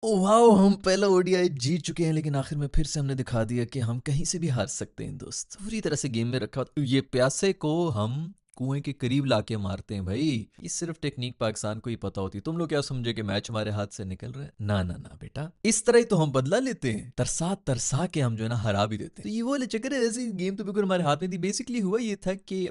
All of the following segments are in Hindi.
Oh wow! हम पहला ओडीआई जीत चुके हैं, लेकिन आखिर में फिर से हमने दिखा दिया कि हम कहीं से भी हार सकते हैं दोस्त। पूरी तरह से गेम में रखा ये प्यासे को हम कुएं के करीब लाके मारते हैं भाई। ये सिर्फ टेक्निक पाकिस्तान को ही पता होती है। तुम लोग क्या समझे कि मैच हमारे हाथ से निकल रहा है? ना ना ना बेटा, इस तरह ही तो हम बदला लेते हैं। तरसा तरसा के हम जो है ना हरा भी देते हैं। तो ये वो वाले चक्कर है, ऐसी गेम तो बिल्कुल हमारे हाथ में थी। बेसिकली हुआ ये था कि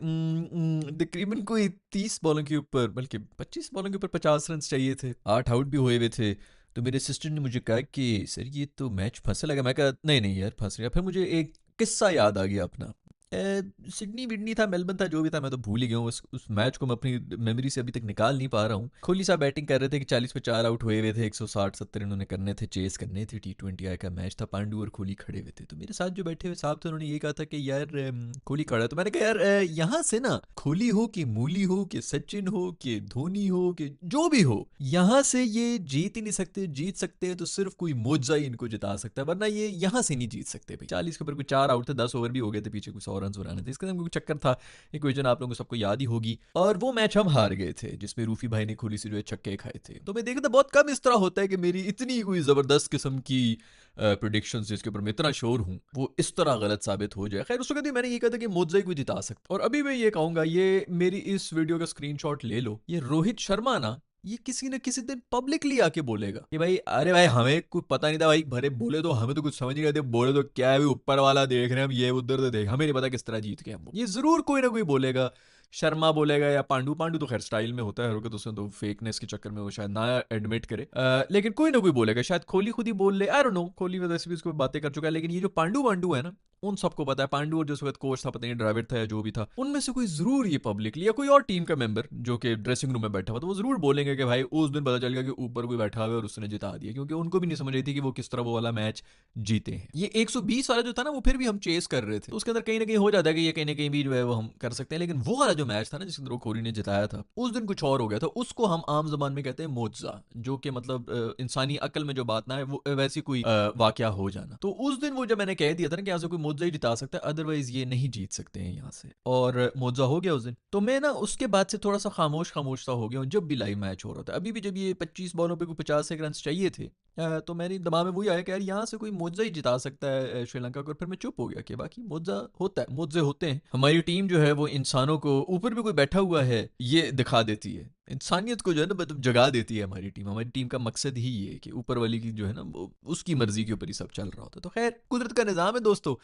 तकरीबन कोई 30 बॉलों के ऊपर, बल्कि 25 बॉलों के ऊपर 50 रन चाहिए थे। 8 आउट भी हुए हुए थे। तो मेरे असिस्टेंट ने मुझे कहा कि सर ये तो मैच फंसा लगा। मैं कहा नहीं नहीं यार फंस गया। फिर मुझे एक किस्सा याद आ गया अपना। सिडनी विडनी था, मेलबर्न था, जो भी था मैं तो भूल ही गया हूँ। उस मैच को मैं अपनी मेमोरी से अभी तक निकाल नहीं पा रहा हूँ। कोहली साहब बैटिंग कर रहे थे कि 40 पे 4 आउट हुए हुए थे, 160-70 इन्होंने करने थे, चेस करने थे। T20 का मैच था, पांडु और कोहली खड़े हुए थे। तो मेरे साथ जो बैठे हुए साहब थे उन्होंने ये कहा था कि यार कोहली खड़ा है। तो मैंने कहा यार यहाँ से ना कोहली हो कि मूली हो कि सचिन हो कि धोनी हो कि जो भी हो, यहाँ से ये जीत ही नहीं सकते। जीत सकते हैं तो सिर्फ कोई मोजा ही इनको जिता सकता है, वरना ये यहाँ से नहीं जीत सकते भाई। 40 के ऊपर कोई 4 आउट थे, 10 ओवर भी हो गए थे, पीछे कुछ 100 रन बनाने थे। इसका कोई चक्कर था। इक्वेशन आप लोगों को सबको याद ही होगी। और वो मैच हम हार गए थे, जिसमें रूफी भाई ने कोहली से जो है छक्के खाए थे। तो मैं देखता था बहुत कम इस तरह होता है कि मेरी इतनी कोई जबरदस्त किस्म की प्रोडिक्शंस जिसके ऊपर मैं इतना श्योर हूँ, वो इस तरह गलत साबित हो जाए। खैर उस वक्त मैंने ये कहा था कि मोजा को जिता सकता। और अभी मैं ये कहूंगा, ये मेरी इस वीडियो का स्क्रीनशॉट ले लो। ये रोहित शर्मा ना, ये किसी न किसी दिन पब्लिकली आके बोलेगा कि भाई अरे भाई हमें कुछ पता नहीं था भाई, भरे बोले तो हमें तो कुछ समझ नहीं रहे थे, बोले तो क्या है भाई, ऊपर वाला देख रहे हैं हम, ये उधर से देख, हमें नहीं पता किस तरह जीत गए हम। ये जरूर कोई ना कोई बोलेगा। शर्मा बोलेगा या पांडु। पांडु तो खैर स्टाइल में होता है, हर वक्त उसमें तो फेकनेस के चक्कर में वो शायद ना एडमिट करे। लेकिन कोई ना कोई बोलेगा। शायद कोहली खुद ही बोल ले, आई डोंट नो। कोहली वैसे भी इसको बातें कर चुका है। लेकिन ये जो पांडु वांडू है ना, उन सबको पता है। पांडु और जो उस वक्त कोच था, पता नहीं ड्राविड था या जो भी था, उनमें से कोई जरूर ये पब्लिकली या कोई और टीम का मेंबर जो कि ड्रेसिंग रूम में बैठा हुआ, तो वो जरूर बोलेंगे कि भाई उस दिन पता चल गया कि ऊपर कोई बैठा हुआ है और उसने जिता दिया। क्योंकि उनको भी नहीं समझ रही थी कि वो किस तरह वो वाला मैच जीते हैं। ये 120 वाला जो था ना, वो फिर भी हम चेस कर रहे थे। तो उसके अंदर कहीं ना कहीं हो जाता है कि ये कहीं ना कहीं भी जो है वो हम कर सकते हैं। लेकिन वो वाला जो मैच था ना, जिसके अंदर वो कोहली ने जिताया था, उस दिन कुछ और हो गया था। उसको हम आम जबान में कहते हैं मोजा, जो कि मतलब इंसानी अकल में जो बात ना है, वो वैसी कोई वाकया हो जाना। तो उस दिन वो जब मैंने कह दिया था ना कि यहाँ से कोई मोजा ही जिता सकता है, अदरवाइज ये नहीं जीत सकते हैं यहाँ से, और मोजा हो गया उस दिन। तो मैं ना उसके बाद से थोड़ा सा खामोश खामोश सा हो गया हूँ जब भी लाइव मैच हो रहा था। अभी भी जब ये 25 बॉलों पे कोई 50 एक रन चाहिए थे, तो मेरे दिमाग में वही आया कि यार यहाँ से कोई मोजा ही जिता सकता है श्रीलंका को। और फिर मैं चुप हो गया कि बाकी मोजा होता है, मोजे होते हैं। हमारी टीम जो है वो इंसानों को, ऊपर भी कोई बैठा हुआ है ये दिखा देती है। इंसानियत को जो है ना मतलब जगा देती है हमारी टीम। हमारी टीम का मकसद ही ये है कि ऊपर वाली की जो है ना वो उसकी मर्जी के ऊपर ही सब चल रहा होता है। तो खैर कुदरत का निज़ाम है दोस्तों।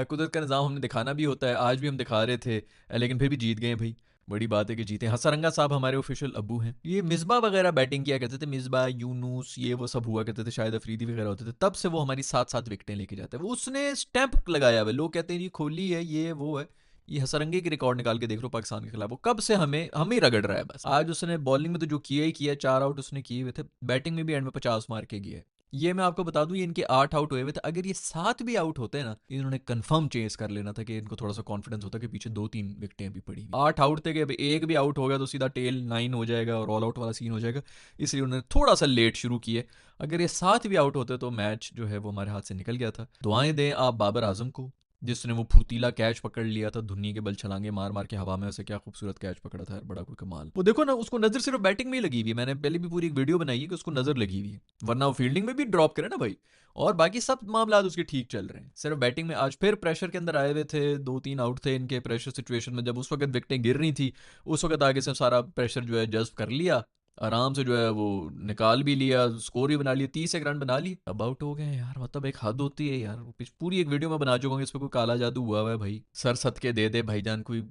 कुदरत का निज़ाम हमने दिखाना भी होता है। आज भी हम दिखा रहे थे, लेकिन फिर भी जीत गए भाई। बड़ी बात है कि जीते। हसरंगा साहब हमारे ऑफिशियल अब्बू हैं। ये मिसबा वगैरह बैटिंग किया करते थे, मिसबा यूनुस ये वो सब हुआ करते थे, शायद अफरीदी वगैरह होते थे। तब से वो हमारी 7-7 विकेटें लेके जाते हैं। वो उसने स्टैंप लगाया हुआ है। लोग कहते हैं जी कोहली है, ये वो है। ये हसरंगे की रिकॉर्ड निकाल के देख लो पाकिस्तान के खिलाफ, वो कब से हमें हमें ही रगड़ रहा है बस। आज उसने बॉलिंग में तो जो किया ही किया, 4 आउट उसने किए हुए थे। बैटिंग में भी एंड में 50 मार के गया है। ये मैं आपको बता दूं, ये इनके 8 आउट हुए हुए थे। अगर ये 7 भी आउट होते ना, इन्होंने कंफर्म चेस कर लेना था कि इनको थोड़ा सा कॉन्फिडेंस होता कि पीछे 2-3 विकेटें अभी पड़ी हुई। 8 आउट थे कि अभी एक भी आउट हो गया तो सीधा टेल 9 हो जाएगा और ऑल आउट वाला सीन हो जाएगा। इसलिए उन्होंने थोड़ा सा लेट शुरू किए। अगर ये 7 भी आउट होते तो मैच जो है वो हमारे हाथ से निकल गया था। दुआएं दें आप बाबर आजम को, जिसने वो फुर्तीला कैच पकड़ लिया था, धुन्नी के बल छलांगे मार मार के हवा में। उसे क्या खूबसूरत कैच पकड़ा था यार, बड़ा कोई कमाल। वो देखो ना, उसको नजर सिर्फ बैटिंग में ही लगी हुई है। मैंने पहले भी पूरी एक वीडियो बनाई है कि उसको नजर लगी हुई है, वरना वो फील्डिंग में भी ड्रॉप करे ना भाई। और बाकी सब मामला उसके ठीक चल रहे हैं, सिर्फ बैटिंग में आज फिर प्रेशर के अंदर आए हुए थे। 2-3 आउट थे इनके प्रेशर सिचुएशन में, जब उस वक्त विकेटें गिर रही थी, उस वक्त आगे से सारा प्रेशर जो है जज्ब कर लिया, आराम से जो है वो निकाल भी लिया, स्कोर भी बना लिया, 30 एक रन बना ली, अब आउट हो गए यार। मतलब एक हद होती है यार। पूरी एक वीडियो में बना चुका हूँ, इस पर कोई काला जादू हुआ हुआ है भाई। सर सद के दे दे भाईजान, कोई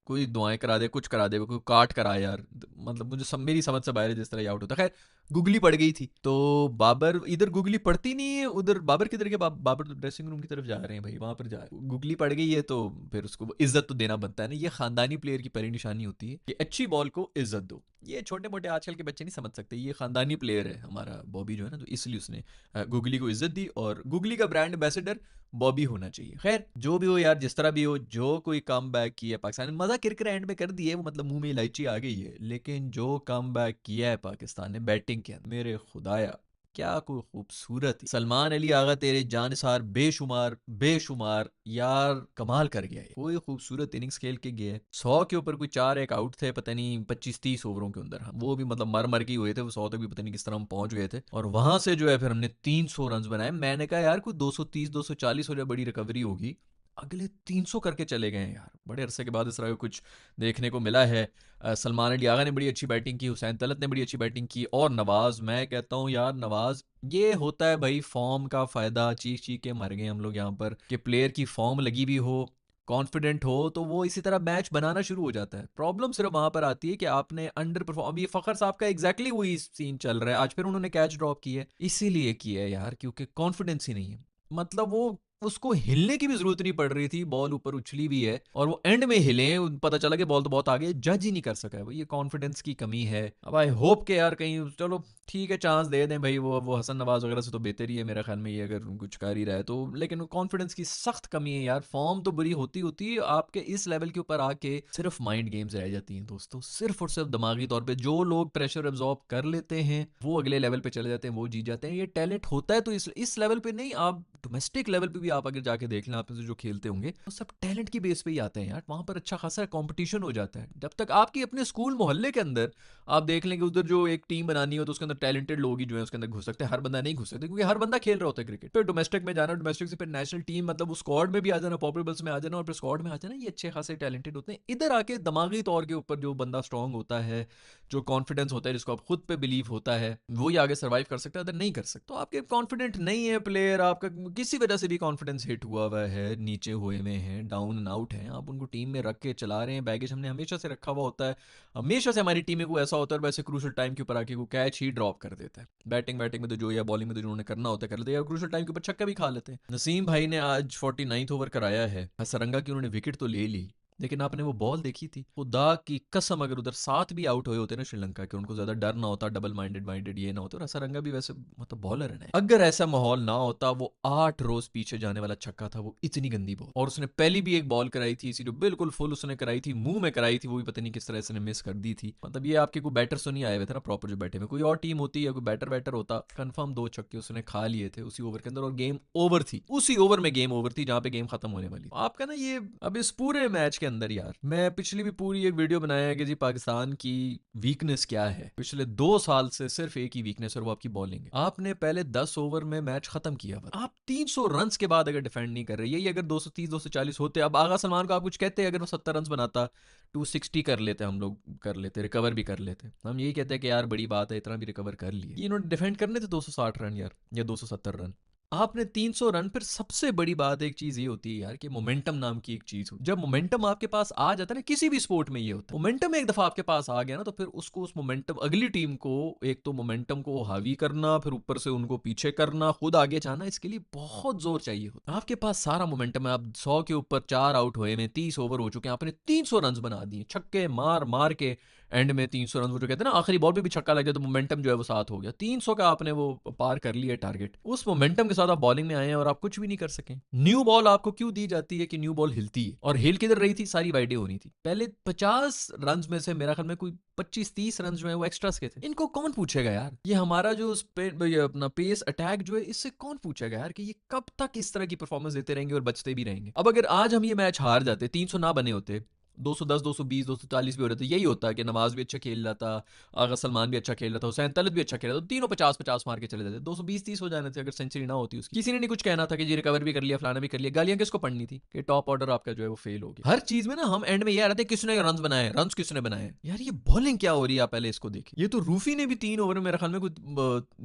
कोई दुआएं करा दे, कुछ करा दे, कोई काट करा यार। मतलब मुझे मेरी समझ से बाहर है जिस तरह ये आउट होता है। खैर गुगली पड़ गई थी तो बाबर इधर गुगली पड़ती नहीं है, उधर बाबर किधर के बाबर तो ड्रेसिंग रूम की तरफ जा रहे हैं भाई, वहां पर जा गुगली पड़ गई है तो फिर उसको इज्जत तो देना बनता है ना। ये खानदानी प्लेयर की पहली निशानी होती है कि अच्छी बॉल को इज्जत दो। ये छोटे मोटे आजकल के बच्चे नहीं समझ सकते, ये खानदानी प्लेयर है हमारा बॉबी जो है ना, तो इसलिए उसने गुगली को इज्जत दी। और गुगली का ब्रांड एम्बेसडर बॉबी होना चाहिए। खैर जो भी हो यार, जिस तरह भी हो, जो कोई कम बैक किया पाकिस्तान ने, मजा किरकिर एंड में कर दिए वो, मतलब मुंह में इलायची आ गई है। लेकिन जो कम बैक किया है पाकिस्तान ने बैटिंग के अंदर, मेरे खुदाया क्या कोई खूबसूरत सलमान अली आगा तेरे जानसार बेशुमार बेशुमार यार कमाल कर गया है। कोई खूबसूरत इनिंग्स खेल के गया है। 100 के ऊपर कोई 4 एक आउट थे पता नहीं 25-30 ओवरों के अंदर, वो भी मतलब मर मर के हुए थे वो 100 तक भी पता नहीं किस तरह हम पहुंच गए थे। और वहां से जो है फिर हमने 300 रन बनाए। मैंने कहा यार कोई 230 240 हो जाए बड़ी रिकवरी होगी, अगले 300 करके चले गए यार। बड़े अरसे के बाद इस तरह का कुछ देखने को मिला है। सलमान अली आगा ने बड़ी अच्छी बैटिंग की, हुसैन तलत ने बड़ी अच्छी बैटिंग की, और नवाज, मैं कहता हूँ यार नवाज, ये होता है भाई फॉर्म का फायदा। चीख चीख के मर गए हम लोग यहाँ पर कि प्लेयर की फॉर्म लगी भी हो, कॉन्फिडेंट हो, तो वो इसी तरह मैच बनाना शुरू हो जाता है। प्रॉब्लम सिर्फ वहां पर आती है कि आपने अंडर परफॉर्म, ये फखर साहब का एग्जैक्टली वही सीन चल रहा है। आज फिर उन्होंने कैच ड्रॉप किया है, इसीलिए किया है यार क्योंकि कॉन्फिडेंस ही नहीं है। मतलब वो उसको हिलने की भी जरूरत नहीं पड़ रही थी, बॉल ऊपर उछली भी है और वो एंड में हिले, पता चला कि बॉल तो बहुत आगे, जज ही नहीं कर सका है भाई। ये कॉन्फिडेंस की कमी है। अब आई होप के यार कहीं चलो ठीक है चांस दे दें भाई, वो हसन नवाज वगैरह से तो बेहतर ही है मेरा ख्याल में ये, अगर कुछ कर ही रहा है तो। लेकिन कॉन्फिडेंस की सख्त कमी है यार। फॉर्म तो बुरी होती होती है, आपके इस लेवल के ऊपर आके सिर्फ माइंड गेम्स रह जाती हैं दोस्तों। सिर्फ और सिर्फ दिमागी तौर पे जो लोग प्रेशर एब्जॉर्ब कर लेते हैं वो अगले लेवल पे चले जाते हैं, वो जीत जाते हैं। ये टैलेंट होता है तो इस लेवल पे नहीं, आप डोमेस्टिक लेवल पे भी आप अगर जाके देख लें, आप में से जो खेलते होंगे वो सब टैलेंट की बेस पे ही आते हैं यार। वहां पर अच्छा खासा कंपटीशन हो जाता है। जब तक आपकी अपने स्कूल मोहल्ले के अंदर आप देख लेंगे उधर जो एक टीम बनानी हो तो उसके अंदर टैलेंटेड लोग ही जो है उसके अंदर घुस सकते हैं, हर बंदा नहीं घुस सकते क्योंकि हर बंदा खेल रहा होता है क्रिकेट। फिर डोमेस्टिक में जाना, डोमेस्टिक से फिर नेशनल टीम, मतलब वो स्क्वाड में भी आ जाना, पॉपुलर्स में आ जाना, और फिर स्क्वाड में आ जाना, ये अच्छे खासे टैलेंटेड होते हैं। इधर आके दिमागी तौर के ऊपर जो बंदा स्ट्रांग होता है, जो कॉन्फिडेंस होता है, जिसको आप खुद पे बिलीव होता है, वो ही आगे सर्वाइव कर सकता है, अदर नहीं कर सकता। तो आपके कॉन्फिडेंट नहीं है प्लेयर, आपका किसी वजह से भी कॉन्फिडेंस हिट हुआ हुआ है, नीचे हुए में है, डाउन एंड आउट है, आप उनको टीम में रख के चला रहे हैं। बैगेज हमने हमेशा से रखा हुआ होता है, हमेशा से हमारी टीम में कोई ऐसा होता है वैसे क्रूशल टाइम के ऊपर आके को कैच ही ड्रॉप कर देता है। बैटिंग बैटिंग में तो जो, या बॉलिंग में तो जो उन्होंने करना होता है कर लेते हैं, या क्रूशल टाइम के ऊपर छक्का भी खा लेते हैं। नसीम भाई ने आज 49th ओवर कराया है, सरंगा की उन्होंने विकेट तो ले ली, लेकिन आपने वो बॉल देखी थी, खुदा की कसम अगर उधर 7 भी आउट हुए होते ना श्रीलंका के, उनको ज्यादा डर ना होता, डबल माइंडेड माइंडेड ये ना होता, और असरंगा भी वैसे मतलब बॉलर है, अगर ऐसा माहौल ना होता, वो 8 रोज पीछे जाने वाला छक्का था, वो इतनी गंदी बॉल। और उसने पहली भी एक बॉल कराई थी इसी जो बिल्कुल फुल उसने कराई थी, मुंह में कराई थी, वो भी पता नहीं किस तरह से मिस कर दी थी। मतलब ये आपके कोई बैटर तो नहीं आए हुए थे ना प्रॉपर, जो बैठे में कोई और टीम होती या कोई बैटर बैटर होता, कंफर्म 2 छक्के उसने खा लिए थे उसी ओवर के अंदर, और गेम ओवर थी, उसी ओवर में गेम ओवर थी जहां पे गेम खत्म होने वाली। आपका ना ये अब इस पूरे मैच के अंदर यार, मैं पिछली भी पूरी एक वीडियो बनाया है कि जी पाकिस्तान की वीकनेस क्या है। पिछले 2 साल से सिर्फ एक ही वीकनेस है, वो आपकी बॉलिंग है। आपने पहले 10 ओवर में मैच खत्म किया हुआ, आप 300 रन के बाद अगर डिफेंड नहीं कर रहे, यही अगर 230 240 होते, अब आगा सलमान को आप कुछ कहते अगर वो 70 रन बनाता, 260 कर लेते, हम लोग कर लेते, रिकवर भी कर लेते। हम यही कहते हैं कि यार बड़ी बात है, इतना भी रिकवर कर लिए। ये इन्होंने डिफेंड करने थे 260 रन यार, या 270 रन, आपने 300 रन। फिर सबसे बड़ी बात एक चीज ये होती है यार कि मोमेंटम नाम की एक चीज हो, जब मोमेंटम आपके पास आ जाता है ना, किसी भी स्पोर्ट में ये होता है, मोमेंटम एक दफा आपके पास आ गया ना, तो फिर उसको, उस मोमेंटम, अगली टीम को एक तो मोमेंटम को हावी करना, फिर ऊपर से उनको पीछे करना, खुद आगे जाना, इसके लिए बहुत जोर चाहिए होता है। आपके पास सारा मोमेंटम है, आप 100 के ऊपर 4 आउट हुए में 30 ओवर हो चुके हैं, आपने 300 रन बना दिए छक्के मार मार के, एंड में 300 रन, वो जो कहते हैं ना आखिरी बॉल पे भी छक्का लग गया तो मोमेंटम जो है वो साथ हो गया, 300 का आपने वो पार कर लिया टारगेट। उस मोमेंटम के साथ आप बॉलिंग में आए हैं और आप कुछ भी नहीं कर सके। न्यू बॉल आपको क्यों दी जाती है कि न्यू बॉल हिलती है, और हिल किधर रही थी, सारी वाइडें होनी थी। पहले 50 रन में से मेरा ख्याल में कोई 25-30 रन जो है वो एक्स्ट्रास के थे। इनको कौन पूछेगा यार, ये हमारा जो ये अपना पेस अटैक जो है, इससे कौन पूछेगा यार कि ये कब तक इस तरह की परफॉर्मेंस देते रहेंगे और बचते भी रहेंगे। अब अगर आज हम ये मैच हार जाते, 300 ना बने होते, 210 220 240 भी हो रहे थे, यही होता है कि नवाज भी अच्छा खेल रहा था, आगा सलमान भी अच्छा खेल रहा था, हुसैन तलत भी अच्छा खेल रहा था, तीनों 50-50 मार के चले जाते, 220-30 हो जाने थे अगर सेंचुरी ना होती उसकी। किसी ने नहीं कुछ कहना था कि जी रिकवर भी कर लिया, फलाना भी कर लिया। गालियां किसको पढ़नी थी कि टॉप ऑर्डर आपका जो है वो फेल हो गया। हर चीज में ना हम एंड में ये आ रहे थे किसने रन बनाए, रन किसने बनाए। यार ये बॉलिंग क्या हो रही है, आप पहले इसको देखिए। ये तो रूफी ने भी 3 ओवर में मेरे ख्याल में कुछ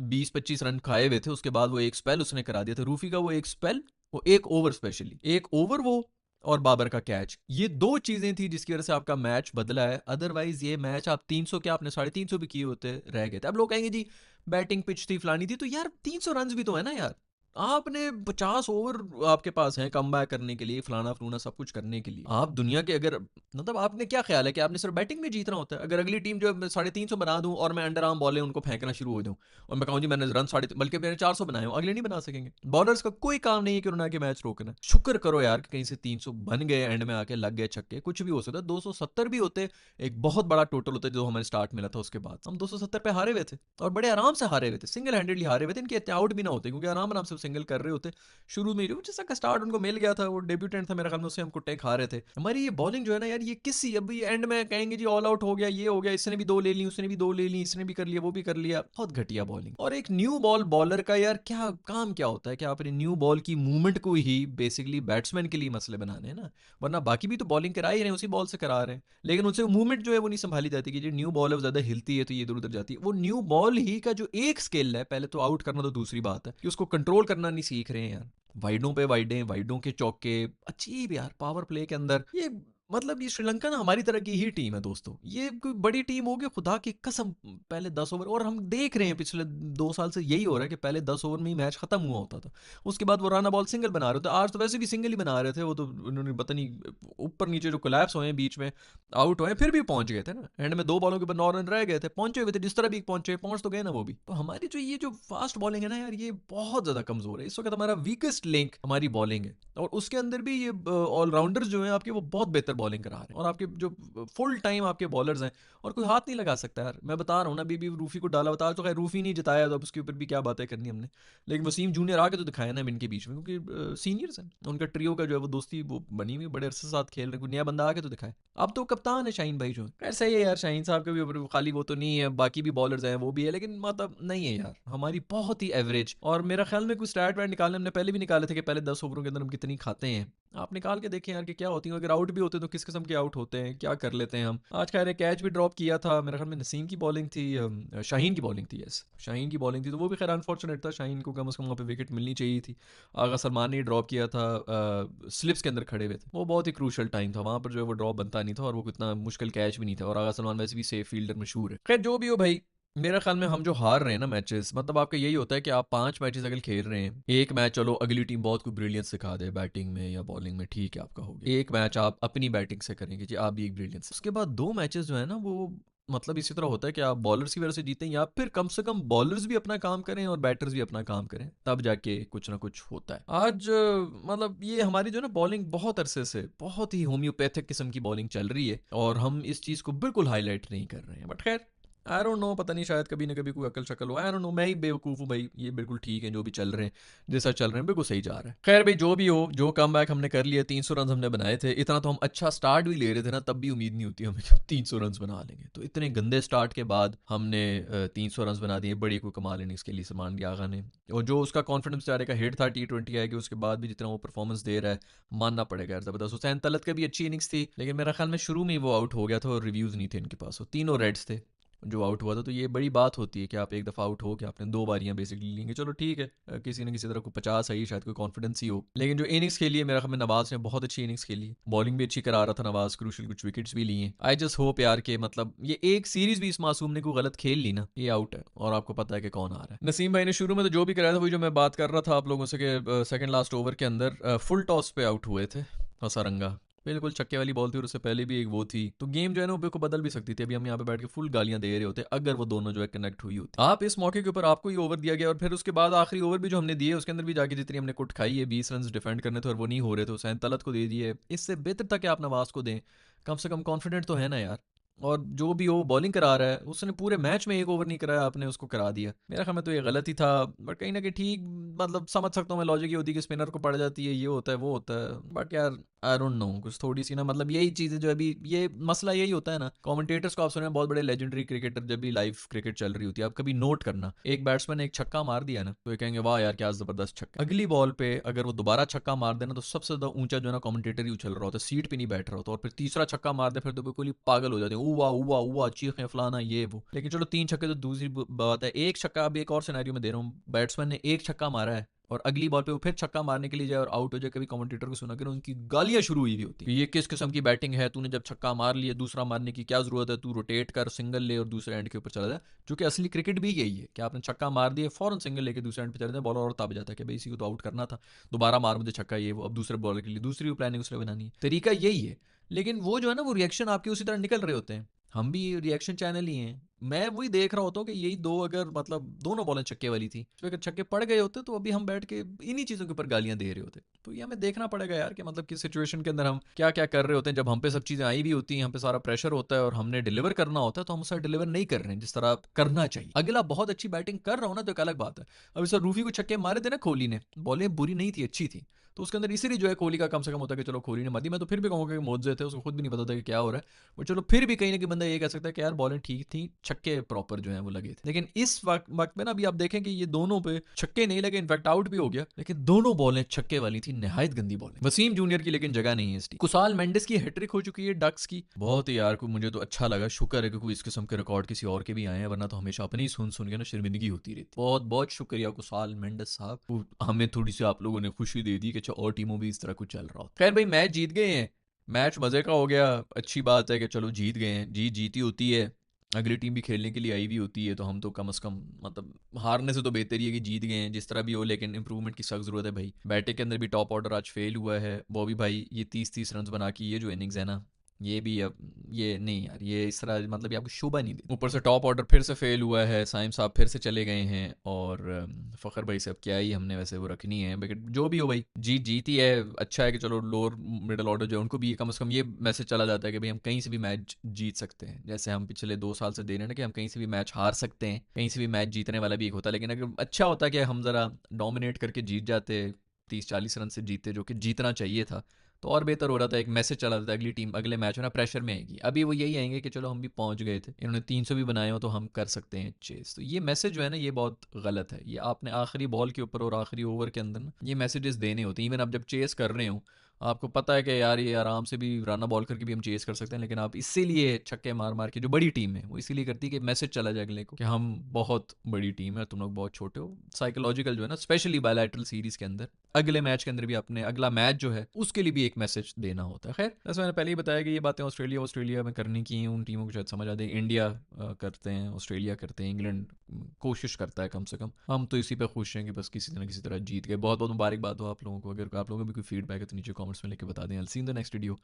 20-25 रन खाए हुए थे, उसके बाद वो एक स्पेल उसने करा दिया था रूफी का, वो एक स्पेल, वो एक ओवर, स्पेशली एक ओवर वो, और बाबर का कैच, ये 2 चीजें थी जिसकी वजह से आपका मैच बदला है। अदरवाइज ये मैच आप 300 क्या, आपने 350 भी किए होते, रह गए थे। अब लोग कहेंगे जी बैटिंग पिच थी फलानी थी, तो यार 300 रन भी तो है ना यार, आपने 50 ओवर आपके पास हैं कमबैक करने के लिए, फलाना-फलूना सब कुछ करने के लिए। आप दुनिया के अगर मतलब आपने क्या ख़्याल है कि आपने सिर्फ़ बैटिंग में जीतना होता है? अगर अगली टीम जो है 350 बना दूँ और मैं अंडर आर्म बॉलें उनको फेंकना शुरू हो जाऊँ और मैं कहूँ जी मैंने रन साढ़े बल्कि मैंने 400 बनाए हों, अगले नहीं बना सकेंगे। बॉलर्स का कोई काम नहीं है कि उन्होंने आके मैच रोकना है। शुक्र करो यार कि कहीं से 300 बन गए, एंड में आके लग गए छक्के, कुछ भी हो सकता है। 270 भी होते, एक बहुत बड़ा टोटल होता है जो हमें स्टार्ट मिला था उसके बाद। हम 270 पे हारे हुए थे और बड़े आराम से हारे हुए थे, सिंगल हैंडेडली हारे हुए थे। इनके इतने आउट भी ना होते क्योंकि आराम-आराम से सिंगल कर रहे होते। शुरू में जो जैसा का स्टार्ट उनको मिल गया था, वो डेब्यूटेंट था मेरे ख्याल में, उससे हम कुट्टे खा रहे थे। हमारी ये बॉलिंग जो है ना यार, ये किसी अभी एंड में कहेंगे जी ऑल आउट हो गया, ये हो गया, इसने भी 2 ले ली, उसने भी 2 ले ली, इसने भी कर लिया, वो भी कर लिया। बहुत घटिया बॉलिंग। और एक न्यू बॉल बॉलर का यार क्या काम क्या होता है कि आपने न्यू बॉल की मूवमेंट को ही बेसिकली बैट्समैन के लिए मसले बनाने हैं ना, वरना बाकी भी तो बॉलिंग करा ही रहे हैं, उसी बॉल से करा रहे हैं, लेकिन उनसे मूवमेंट जो है वो नहीं संभाली जाती कि जो न्यू बॉल है वो ज्यादा हिलती है तो ये इधर उधर जाती है। वो न्यू बॉल ही का जो एक स्किल है, पहले तो आउट करना तो दूसरी बात है कि उसको कंट्रोल करना नहीं सीख रहे हैं यार। वाइडों पे वाइडें, वाइडों के चौके, अजीब यार पावर प्ले के अंदर ये। मतलब ये श्रीलंका ना हमारी तरह की ही टीम है दोस्तों, ये कोई बड़ी टीम होगी खुदा की कसम। पहले 10 ओवर, और हम देख रहे हैं पिछले 2 साल से यही हो रहा है कि पहले 10 ओवर में ही मैच खत्म हुआ होता था, उसके बाद वो राना बॉल सिंगल बना रहे थे। आज तो वैसे भी सिंगल ही बना रहे थे वो तो, उन्होंने पता नहीं ऊपर नीचे जो कोलैप्स हुए हैं बीच में, आउट हुए फिर भी पहुंच गए थे ना, एंड में 2 बॉलों के ऊपर 9 रन रह गए थे, पहुंचे हुए थे जिस तरह भी पहुंचे, पहुंच तो गए ना वो भी। तो हमारी जो ये जो फास्ट बॉलिंग है ना यार, ये बहुत ज्यादा कमजोर है इस वक्त। हमारा वीकेस्ट लिंक हमारी बॉलिंग है, और उसके अंदर भी ये ऑलराउंडर्स जो हैं आपके वो बहुत बेहतर बॉलिंग करा रहे हैं, और आपके जो फुल टाइम आपके बॉलर्स हैं, और कोई हाथ नहीं लगा सकता यार। मैं बता रहा हूँ ना, अभी रूफी को डाला बता, तो खैर रूफी नहीं जिताया, तो अब उसके ऊपर भी क्या बातें करनी हमने, लेकिन वसीम जूनियर आके तो दिखाया ना इनके बीच में, क्योंकि सीनियर्स हैं, उनका ट्रियो का जो है वो दोस्ती वो बनी हुई, बड़े अरसे साथ खेल रहे, कोई नया बंदा आके तो दिखाए। अब तो कप्तान है शाहीन भाई जो है, खैर सही है यार, शाहीन साहब के भी ऊपर खाली वो तो नहीं है, बाकी भी बॉलर्स हैं वो भी है, लेकिन मतलब नहीं है यार, हमारी बहुत ही एवरेज। और मेरा ख्याल में कुछ स्टैट वैट निकालने हमने पहले भी निकाले थे कि पहले 10 ओवरों के अंदर हम कितनी खाते हैं। आप निकाल के देखें यार कि क्या होती है, अगर आउट भी होते तो किस किस्म के आउट होते हैं, क्या कर लेते हैं हम। आज खैर एक कैच भी ड्रॉप किया था, मेरे ख्याल में नसीम की बॉलिंग थी, शाहीन की बॉलिंग थी, यस शाहीन की बॉलिंग थी, तो वो भी खैर अनफॉर्चुनेट था, शाहीन को कम से कम वहाँ पे विकेट मिलनी चाहिए थी। आगा सलमान ने ड्रॉप किया था, स्लिप्स के अंदर खड़े हुए थे, वो बहुत ही क्रूशल टाइम था, वहाँ पर जो है वो ड्रॉप बनता नहीं था, और वो इतना मुश्किल कैच भी नहीं था, और आगा सलमान वैसे भी सेफ फील्डर मशहूर है। खैर जो भी हो भाई, मेरा ख्याल में हम जो हार रहे हैं ना मैचेस, मतलब आपका यही होता है कि आप 5 मैचेस अगर खेल रहे हैं, एक मैच चलो अगली टीम बहुत कोई ब्रिलियंस सिखा दे बैटिंग में या बॉलिंग में, ठीक है आपका हो गया, एक मैच आप अपनी बैटिंग से करेंगे जी, आप भी एक ब्रिलियंस, उसके बाद 2 मैचेस जो है ना वो मतलब इसी तरह होता है कि आप बॉलर्स की वजह से जीतें, या फिर कम से कम बॉलर्स भी अपना काम करें और बैटर्स भी अपना काम करें, तब जाके कुछ ना कुछ होता है। आज मतलब ये हमारी जो ना बॉलिंग बहुत अरसे से बहुत ही होम्योपैथिक किस्म की बॉलिंग चल रही है, और हम इस चीज़ को बिल्कुल हाईलाइट नहीं कर रहे हैं, बट खैर आई डोंट नो, पता नहीं शायद कभी ना कभी कोई अकल शक्ल हो, आई डोंट नो, मैं ही बेवकूफ़ हूँ भाई, ये बिल्कुल ठीक है जो भी चल रहे हैं, जैसा चल रहे हैं बिल्कुल सही जा रहा है। खैर भाई जो भी हो, जो कम बैक हमने कर लिया, 300 रन हमने बनाए थे, इतना तो हम अच्छा स्टार्ट भी ले रहे थे ना, तब भी उम्मीद नहीं होती हमें कि 300 रन बना लेंगे, तो इतने गंदे स्टार्ट के बाद हमने 300 रन बना दिए, बड़ी कोई कमाल नहीं इसके लिए सलमान आगा ने। और जो उसका कॉन्फिडेंस बेचारे का हिट था T20 आए कि उसके बाद भी जितना वो परफॉर्मेंस दे रहा है, मानना पड़ेगा यार ज़बरदस्त। हुसैन तलत का भी अच्छी इनिंग्स थी, लेकिन मेरा ख्याल में शुरू में ही वो आउट हो गया था और रिव्यूज़ नहीं थे इनके पास, वो तीनों रेड्स थे जो आउट हुआ था। तो ये बड़ी बात होती है कि आप एक दफ़ा आउट हो कि आपने 2 बारियां बेसिकली लेंगे, चलो ठीक है, किसी न किसी तरह को 50 आई शायद कोई कॉन्फिडेंस ही हो, लेकिन जो इनिंग्स खेली है मेरा ख्याल में नवाज ने बहुत अच्छी इनिंग्स खेली, बॉलिंग भी अच्छी करा रहा था नवाज, क्रूशल कुछ विकेट्स भी लिए। आई जस्ट होप यार कि मतलब ये एक सीरीज भी इस मासूम ने कोई गलत खेल ली ना, ये आउट है और आपको पता है कि कौन आ रहा है। नसीम भाई ने शुरू में तो जो भी कराया था वही जो मैं बात कर रहा था आप लोगों से कि सेकंड लास्ट ओवर के अंदर फुल टॉस पे आउट हुए थे हसारंगा, बिल्कुल छक्के वाली बॉल थी, और उससे पहले भी एक वो थी, तो गेम जो है ना वो को बदल भी सकती थी। अभी हम यहाँ पे बैठ के फुल गालियां दे रहे होते अगर वो दोनों जो है कनेक्ट हुई होती। आप इस मौके के ऊपर आपको ही ओवर दिया गया, और फिर उसके बाद आखिरी ओवर भी जो हमने दिए उसके अंदर भी जाके जितनी हमने कुट खाई है, 20 रन डिफेंड करने थे और वो नहीं हो रहे थे, हुसैन तलत को दे दिए, इससे बेहतर था कि आप नवाज को दें, कम से कम कॉन्फिडेंट तो है ना यार। और जो भी वो बॉलिंग करा रहा है उसने पूरे मैच में एक ओवर नहीं कराया, आपने उसको करा दिया, मेरा ख्याल में तो ये गलत ही था। बट कहीं ना कहीं ठीक, मतलब समझ सकता हूँ मैं, लॉजिक ये होती है कि स्पिनर को पड़ जाती है, ये होता है वो होता है, बट यार आई डोंट नो, कुछ थोड़ी सी ना, मतलब यही चीज़ें जो अभी ये मसला यही होता है ना, कमेंटेटर्स को आप सुने बहुत बड़े लेजेंडरी क्रिकेटर जब भी लाइव क्रिकेट चल रही होती है, आप कभी नोट करना, एक बैट्समैन ने एक छक्का मार दिया ना तो ये कहेंगे वाह यार क्या जबरदस्त छक्का, अगली बॉल पे अगर वो दोबारा छक्का मार देना तो सबसे ज्यादा ऊंचा जो है ना कमेंटेटर ही उछल रहा होता है, सीट पे नहीं बैठ रहा होता, और फिर तीसरा छक्का मार दे फिर तो बिल्कुल ही पागल हो जाते हैं, हुआ हुआ हुआ चीखें फलाना ये वो। लेकिन चलो 3 छक्के तो दूसरी बात है, एक छक्का अब एक और सिनेरियो में दे रहा हूँ, बैट्समैन ने एक छक्का मारा है और अगली बॉल पे वो फिर छक्का मारने के लिए जाए और आउट हो जाए, कभी कमेंटेटर को सुना कर उनकी गालियां शुरू हुई भी होती है, ये किस किस्म की बैटिंग है, तूने जब छक्का मार लिया दूसरा मारने की क्या जरूरत है, तू रोटेट कर, सिंगल ले और दूसरे एंड के ऊपर चला जाए। जो कि असली क्रिकेट भी यही है कि आपने छक्का मार दिया, फौरन सिंगल लेके दूसरे एंड पे चले जाए, बॉलर और ताब जाता है कि भाई इसी को तो आउट करना था, दोबारा मार मुझे छक्का, ये वो, अब दूसरे बॉलर के लिए दूसरी प्लानिंग उसने बनानी है, तरीका यही है। लेकिन वो जो है ना, वो रिएक्शन आपके उसी तरह निकल रहे होते हैं, हम भी रिएक्शन चैनल ही हैं। मैं वही देख रहा होता हूँ कि यही दो, अगर मतलब दोनों बॉलें छक्के वाली थी, तो अगर छक्के पड़ गए होते तो अभी हम बैठ के इन्हीं चीज़ों के ऊपर गालियां दे रहे होते। तो ये हमें देखना पड़ेगा यार कि मतलब किस सिचुएशन के अंदर हम क्या क्या कर रहे होते हैं। जब हम पे सब चीज़ें आई भी होती हैं, हम पे सारा प्रेशर होता है और हमने डिलीवर करना होता है, तो हम उसका डिलीवर नहीं कर रहे हैं जिस तरह करना चाहिए। अगला बहुत अच्छी बैटिंग कर रहा हो ना तो एक अलग बात है। अब सर रूफी को छक्के मारे थे ना कोहली ने, बॉलें बुरी नहीं थी, अच्छी थी, तो उसके अंदर इसीलिए जो है कोहली का कम से कम होता है कि चलो कोहली ने मारी। मैं तो फिर भी कहूँगा कि मोजे थे, उसको खुद भी नहीं पता था कि क्या हो रहा है, वो चलो फिर भी कहीं ना कहीं बंदा ये कह सकता है कि यार बॉलें ठीक थी, छक्के प्रॉपर जो है वो लगे थे। लेकिन इस वक्त में ना अभी आप देखें कि ये दोनों पे छक्के नहीं लगे, इनफैक्ट आउट भी हो गया, लेकिन दोनों बॉलें छक्के वाली थी, नहायत गंदी बॉलें। वसीम जूनियर की लेकिन जगह नहीं है इस टीम। कुसाल मेंडिस की हैट्रिक हो चुकी है डक्स की, बहुत ही यार को मुझे तो अच्छा लगा, शुक्र है कि कोई इस किस्म के रिकॉर्ड किसी और के भी आए हैं, वरना तो हमेशा अपनी सुन सुन के ना शर्मिंदगी होती रहती। बहुत बहुत शुक्रिया कुसाल मेंडिस साहब, हमें थोड़ी सी आप लोगों ने खुशी दे दी कि अच्छा और टीमों भी इस तरह कुछ चल रहा हो। खैर भाई मैच जीत गए हैं, मैच मजे का हो गया, अच्छी बात है कि चलो जीत गए हैं, जीत जीती होती है, अगली टीम भी खेलने के लिए आई भी होती है, तो हम तो कम से कम मतलब हारने से तो बेहतर ही है कि जीत गए हैं जिस तरह भी हो। लेकिन इंप्रूवमेंट की सख्त जरूरत है भाई। बैटिंग के अंदर भी टॉप ऑर्डर आज फेल हुआ है, बॉबी भाई ये 30-30 रन बना के ये जो इनिंग्स है ना, ये भी अब ये नहीं यार, ये इस तरह मतलब ये आपको शोभा नहीं दे। ऊपर से टॉप ऑर्डर फिर से फेल हुआ है, साइम साहब फिर से चले गए हैं, और फ़खर भाई से अब क्या ही हमने वैसे वो रखनी है, लेकिन जो भी हो भाई जीत जीती है। अच्छा है कि चलो लोअर मिडल ऑर्डर जो है उनको भी कम से कम ये मैसेज चला जाता है कि भाई हम कहीं से भी मैच जीत सकते हैं, जैसे हम पिछले 2 साल से दे रहे हैं ना कि हम कहीं से भी मैच हार सकते हैं, कहीं से भी मैच जीतने वाला भी एक होता है। लेकिन अगर अच्छा होता कि हम ज़रा डोमिनेट करके जीत जाते, 30-40 रन से जीते, जो कि जीतना चाहिए था, तो और बेहतर हो रहा था। एक मैसेज चला था अगली टीम अगले मैच में ना प्रेशर में आएगी। अभी वो यही आएंगे कि चलो हम भी पहुंच गए थे, इन्होंने 300 भी बनाए हो तो हम कर सकते हैं चेस। तो ये मैसेज जो है ना ये बहुत गलत है। ये आपने आखिरी बॉल के ऊपर और आखिरी ओवर के अंदर ना ये मैसेजेस देने होते हैं। इवन आप जब चेस कर रहे हो, आपको पता है कि यार ये आराम से भी रन बॉल करके भी हम चेस कर सकते हैं, लेकिन आप इसीलिए छक्के मार मार के, जो बड़ी टीम है वो इसीलिए करती है कि मैसेज चला जाए अगले को कि हम बहुत बड़ी टीम है, तुम लोग बहुत छोटे हो। साइकोलॉजिकल जो है ना, स्पेशली बायलैटरल सीरीज के अंदर अगले मैच के अंदर भी अपने अगला मैच जो है उसके लिए भी एक मैसेज देना होता है। खैर जैसे मैंने पहले ही बताया कि ये बातें ऑस्ट्रेलिया ऑस्ट्रेलिया में करने की हैं, उन टीमों को शायद समझ आते हैं। इंडिया करते हैं, ऑस्ट्रेलिया करते हैं, इंग्लैंड कोशिश करता है कम से कम। हम तो इसी पे खुश हैं कि बस किसी न किसी तरह जीत गए। बहुत बहुत मुबारकबाद हो आप लोगों को। अगर आप लोगों को भी कोई फीडबैक है तो नीचे कॉमेंट्स में लेके बता दें। I will see in the next video.